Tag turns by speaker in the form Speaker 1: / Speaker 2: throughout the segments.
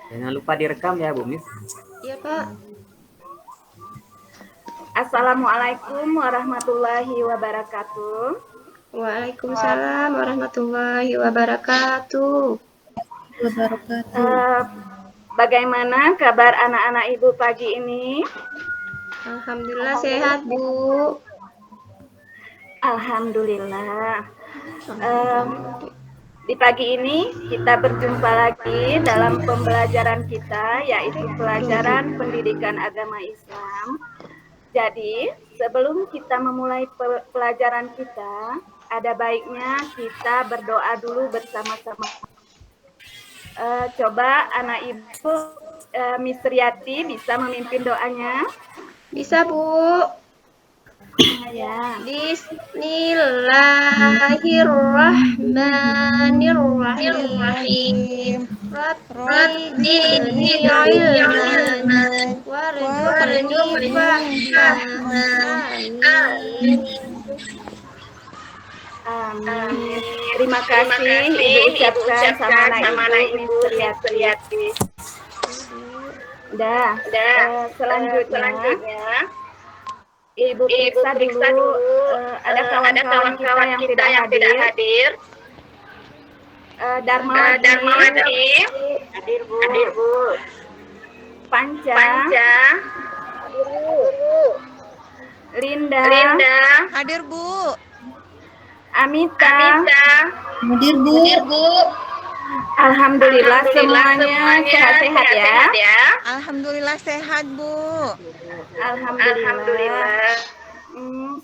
Speaker 1: Jangan lupa direkam ya, Bu Mis.
Speaker 2: Iya, Pak.
Speaker 3: Assalamualaikum warahmatullahi wabarakatuh.
Speaker 2: Waalaikumsalam warahmatullahi wabarakatuh.
Speaker 3: Uh, Bagaimana kabar anak-anak Ibu pagi ini?
Speaker 2: Alhamdulillah sehat, Bu.
Speaker 3: Alhamdulillah. Di pagi ini kita berjumpa lagi dalam pembelajaran kita, yaitu pelajaran pendidikan agama Islam. Jadi, sebelum kita memulai pelajaran kita, ada baiknya kita berdoa dulu bersama-sama. Coba anak Ibu, Miss Riyati bisa memimpin doanya?
Speaker 2: Bisa, Bu.
Speaker 3: Ya.
Speaker 2: Bismillahirrahmanirrahim. Rabbi zidni ilman warzuqni fahman. Amin.
Speaker 3: Amin. Terima kasih Ibu ucapkan sama anak Ibu Miss Riyati. Selanjutnya Ibu periksa dulu ada kawan-kawan kita yang tidak hadir. Darmawati hadir Bu. Panca hadir Bu. Linda
Speaker 4: hadir Bu.
Speaker 3: Amita
Speaker 4: Hadir Bu.
Speaker 3: Alhamdulillah semuanya sehat-sehat ya.
Speaker 4: Alhamdulillah sehat Bu.
Speaker 3: Alhamdulillah.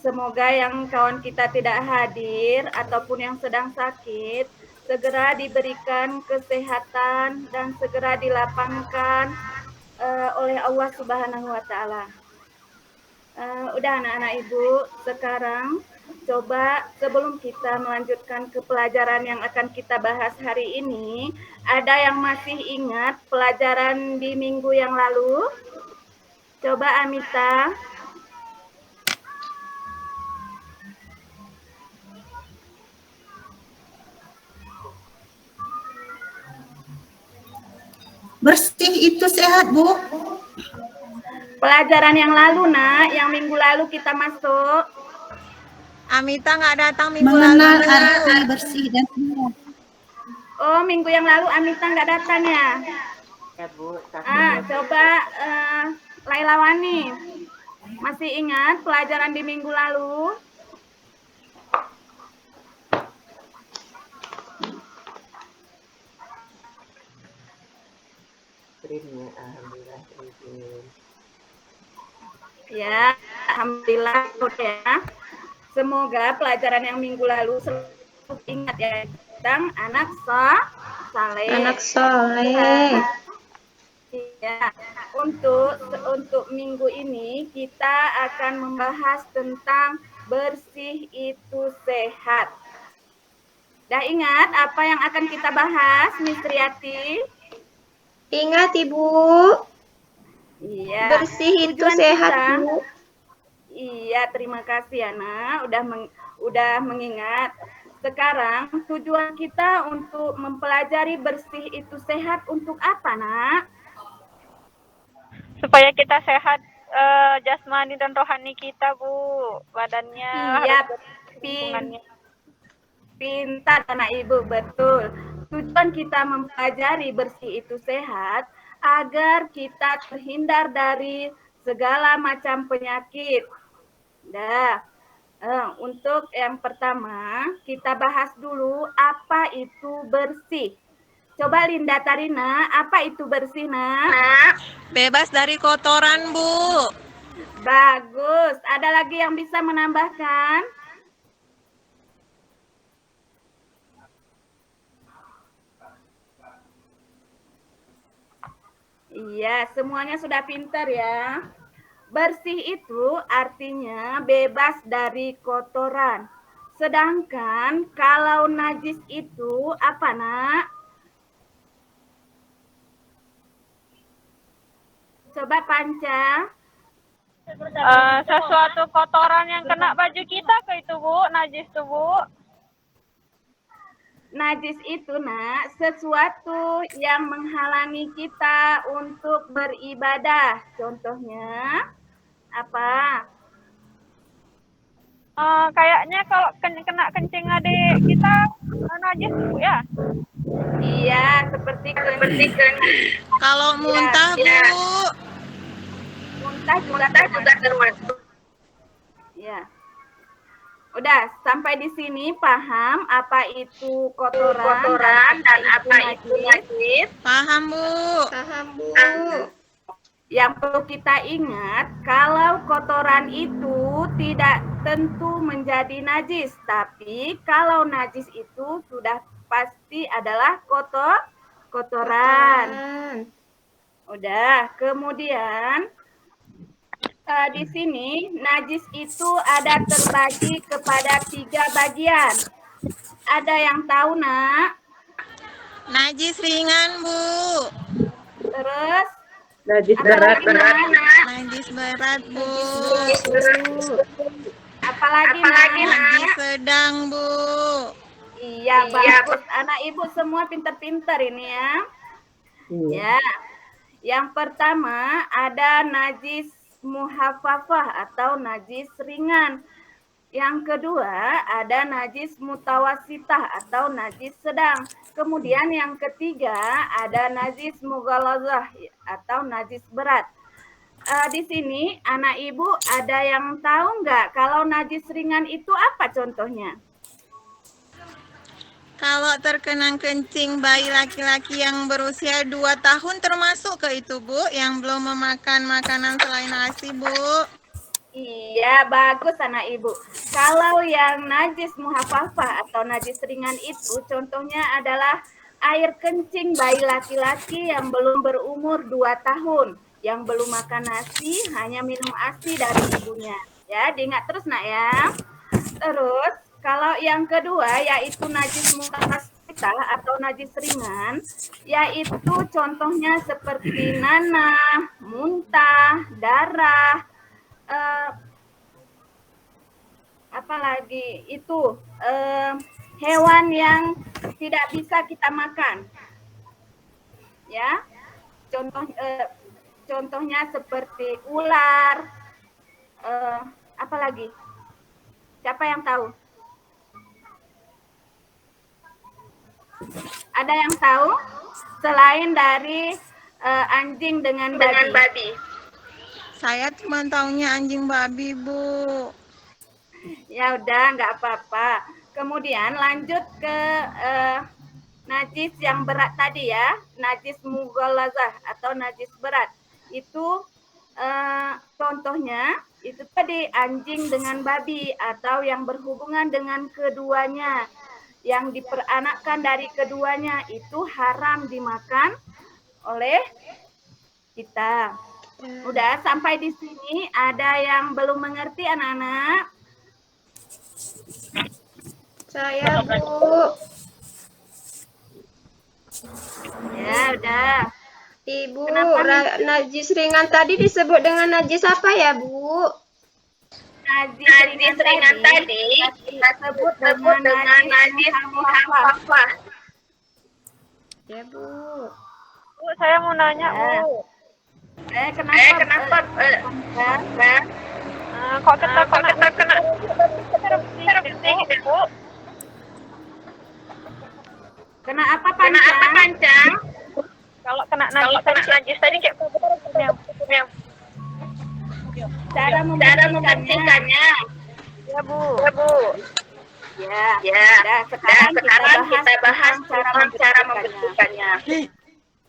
Speaker 3: Semoga yang kawan kita tidak hadir ataupun yang sedang sakit segera diberikan kesehatan dan segera dilapangkan oleh Allah Subhanahu wa Ta'ala. Udah anak-anak Ibu, sekarang coba sebelum kita melanjutkan ke pelajaran yang akan kita bahas hari ini, ada yang masih ingat pelajaran di minggu yang lalu? Coba Amita.
Speaker 5: Bersih itu sehat, Bu.
Speaker 3: Pelajaran yang lalu, Nak, yang minggu lalu kita masuk.
Speaker 4: Amita nggak datang minggu
Speaker 5: Mengenal
Speaker 4: lalu.
Speaker 5: arti bersih dan sehat.
Speaker 3: Oh, minggu yang lalu Amita nggak datang ya?
Speaker 1: Ya, Bu.
Speaker 3: Coba Laila Wani. Masih ingat pelajaran di minggu lalu? Ya, alhamdulillah ya. Semoga pelajaran yang minggu lalu selalu ingat ya tentang anak saleh.
Speaker 2: Anak soleh.
Speaker 3: Ya, untuk minggu ini kita akan membahas tentang bersih itu sehat. Dah ingat apa yang akan kita bahas, Miss Riyati?
Speaker 2: Ingat, Ibu.
Speaker 3: Iya.
Speaker 2: Bersih itu sehat, Bu.
Speaker 3: Iya, terima kasih Ana, udah mengingat. Sekarang tujuan kita untuk mempelajari bersih itu sehat untuk apa, Nak?
Speaker 6: Supaya kita sehat jasmani dan rohani kita, Bu. Badannya
Speaker 3: Iya,
Speaker 6: lingkungannya.
Speaker 3: Pintar anak Ibu, betul. Tujuan kita mempelajari bersih itu sehat agar kita terhindar dari segala macam penyakit. Untuk yang pertama, kita bahas dulu apa itu bersih. Coba Linda Tarina, apa itu bersih, Nak?
Speaker 4: Bebas dari kotoran, Bu.
Speaker 3: Bagus. Ada lagi yang bisa menambahkan? Iya, semuanya sudah pintar ya. Bersih itu artinya bebas dari kotoran. Sedangkan kalau najis itu apa, Nak? Coba Panca.
Speaker 6: Sesuatu kotoran yang kena baju kita ke itu, Bu. Najis tuh, Bu.
Speaker 3: najis itu nak sesuatu yang menghalangi kita untuk beribadah. Contohnya apa?
Speaker 6: Kayaknya kalau kena kencing adik kita najis Bu ya.
Speaker 3: Iya, seperti kencing.
Speaker 4: Kalau muntah, Bu.
Speaker 3: Muntah juga termasuk. Ya. Udah, sampai di sini paham apa itu kotoran dan apa itu najis?
Speaker 4: Paham, Bu.
Speaker 2: Paham, Bu.
Speaker 3: Yang perlu kita ingat, kalau kotoran itu tidak tentu menjadi najis, tapi kalau najis itu sudah pasti adalah kotoran. Udah, kemudian di sini najis itu ada terbagi kepada 3 bagian. Ada yang tahu, nak?
Speaker 4: Najis ringan, Bu.
Speaker 3: Terus
Speaker 1: Najis berat.
Speaker 4: Najis berat, Bu.
Speaker 3: Apalagi
Speaker 4: Najis sedang, Bu.
Speaker 3: Iya, bagus. Anak ibu semua pintar-pintar ini ya. Ya. Yang pertama ada najis muhafafah atau najis ringan. Yang kedua ada najis mutawasitah atau najis sedang. Kemudian yang ketiga ada najis mughalazah atau najis berat. Di sini anak ibu ada yang tahu nggak kalau najis ringan itu apa contohnya?
Speaker 4: Kalau terkena kencing bayi laki-laki yang berusia 2 tahun termasuk ke itu, Bu, yang belum memakan makanan selain nasi, Bu.
Speaker 3: Iya, bagus anak ibu. Kalau yang najis muhafafah atau najis ringan itu contohnya adalah air kencing bayi laki-laki yang belum berumur 2 tahun, yang belum makan nasi, hanya minum ASI dari ibunya. Ya, diingat terus nak ya. Terus kalau yang kedua yaitu najis mutawasitah atau najis ringan, yaitu contohnya seperti nanah, muntah, darah, apalagi itu hewan yang tidak bisa kita makan. Ya, contohnya seperti ular, apalagi? Siapa yang tahu? Ada yang tahu? Selain dari anjing dengan babi.
Speaker 4: Saya cuma taunya anjing babi, Bu.
Speaker 3: Ya udah, nggak apa-apa. Kemudian lanjut ke najis yang berat tadi ya, najis mughalazah atau najis berat. Itu contohnya itu tadi anjing dengan babi atau yang berhubungan dengan keduanya, yang diperanakkan dari keduanya itu haram dimakan oleh kita. Udah, sampai di sini ada yang belum mengerti anak-anak?
Speaker 2: Saya, Bu.
Speaker 3: Ya, udah.
Speaker 2: Ibu,
Speaker 3: Najis
Speaker 2: najis ringan tadi disebut dengan najis apa ya, Bu?
Speaker 3: Najis ringan tadi kita sebut dengan najis muhafafah.
Speaker 2: Ya, Bu.
Speaker 6: Bu, saya mau nanya, Bu.
Speaker 3: Kenapa?
Speaker 6: Kok kita kena Bu?
Speaker 3: Kena apa pancang?
Speaker 6: Kalau kena najis tadi kayak
Speaker 3: Cara membersihkannya.
Speaker 6: Ya, Bu.
Speaker 3: Ya. Nah, sekarang kita bahas cara membersihkannya.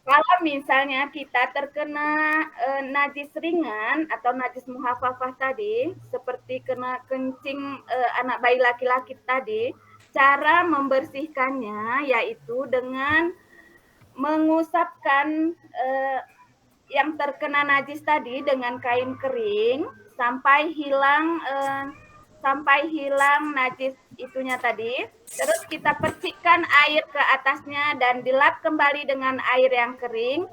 Speaker 3: Kalau misalnya kita terkena najis ringan atau najis muhafafah tadi, seperti kena kencing anak bayi laki-laki tadi, cara membersihkannya yaitu dengan mengusapkan yang terkena najis tadi dengan kain kering sampai hilang najis itunya tadi. Terus kita percikan air ke atasnya dan dilap kembali dengan air yang kering.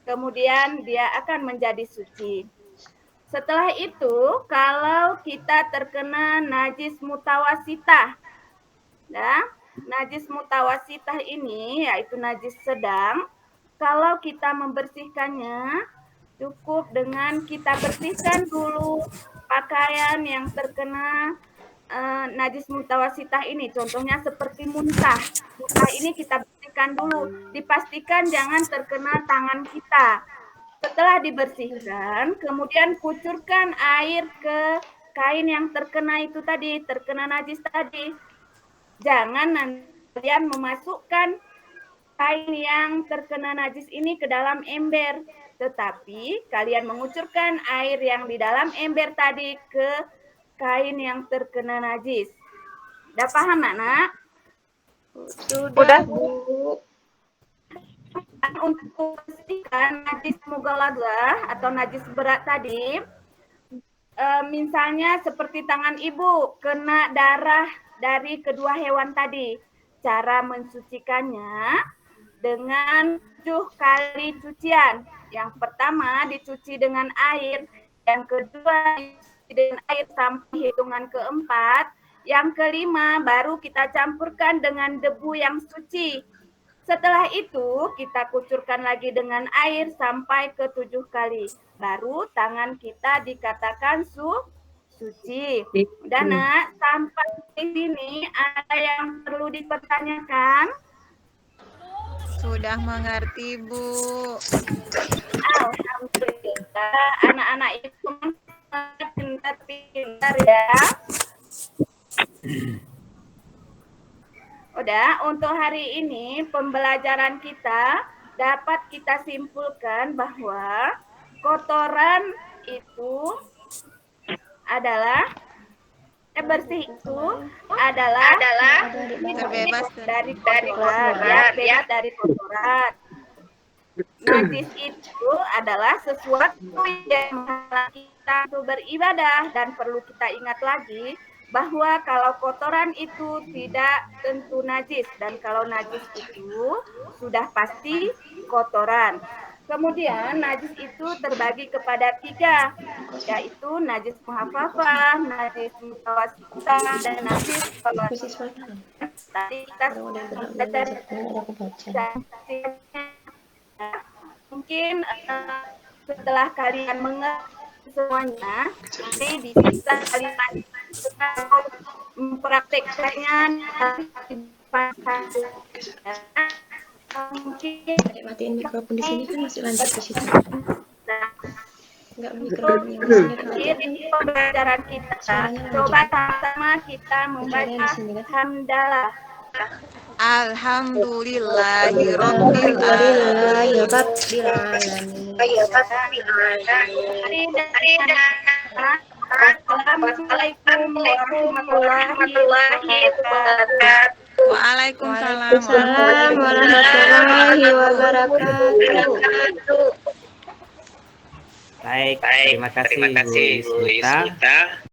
Speaker 3: Kemudian dia akan menjadi suci. Setelah itu, kalau kita terkena najis mutawasitah, ya, najis mutawasitah ini yaitu najis sedang. Kalau kita membersihkannya, cukup dengan kita bersihkan dulu pakaian yang terkena najis mutawasitah ini. Contohnya seperti muntah. Muntah ini kita bersihkan dulu. Dipastikan jangan terkena tangan kita. Setelah dibersihkan, kemudian kucurkan air ke kain yang terkena itu tadi, terkena najis tadi. Jangan nanti kalian memasukkan kain yang terkena najis ini ke dalam ember, tetapi kalian mengucurkan air yang di dalam ember tadi ke kain yang terkena najis. Udah paham, Nak?
Speaker 2: Sudah, Bu.
Speaker 3: Untuk membersihkan najis mughaladhah atau najis berat tadi, misalnya seperti tangan ibu kena darah dari kedua hewan tadi. Cara mensucikannya dengan 7 kali cucian. Yang pertama dicuci dengan air, yang kedua dicuci dengan air sampai hitungan keempat, yang kelima baru kita campurkan dengan debu yang suci. Setelah itu kita kucurkan lagi dengan air sampai ke 7 kali. Baru tangan kita dikatakan suci. Dan Nak, sampai di sini ada yang perlu dipertanyakan?
Speaker 4: Sudah mengerti, Bu.
Speaker 3: Alhamdulillah, anak-anak itu pintar-pintar ya. Udah, untuk hari ini pembelajaran kita dapat kita simpulkan bahwa kotoran itu adalah bersih itu adalah
Speaker 4: Terbebas
Speaker 3: dari kotoran, ya, bebas dari kotoran. Najis itu adalah sesuatu yang menghalangi kita untuk beribadah, dan perlu kita ingat lagi bahwa kalau kotoran itu tidak tentu najis, dan kalau najis itu sudah pasti kotoran. Kemudian najis itu terbagi kepada 3, yaitu najis muhafafah, najis mutawasitah, dan najis tadi kita mungkin setelah kalian mengerti semuanya, nanti bisa kalian mempraktekkannya mungkin
Speaker 2: Matiin mikrofon di sini kan masih lanjut ke situ. Enggak
Speaker 3: mikrofon
Speaker 2: yang di sini kan.
Speaker 3: Ini pembelajaran kita. Coba sama-sama kita membaca hamdalah.
Speaker 4: Alhamdulillahirabbil alamin.
Speaker 3: Assalamualaikum warahmatullahi wabarakatuh.
Speaker 4: Waalaikumsalam
Speaker 2: warahmatullahi wabarakatuh.
Speaker 1: Baik, terima kasih Bu Ismita.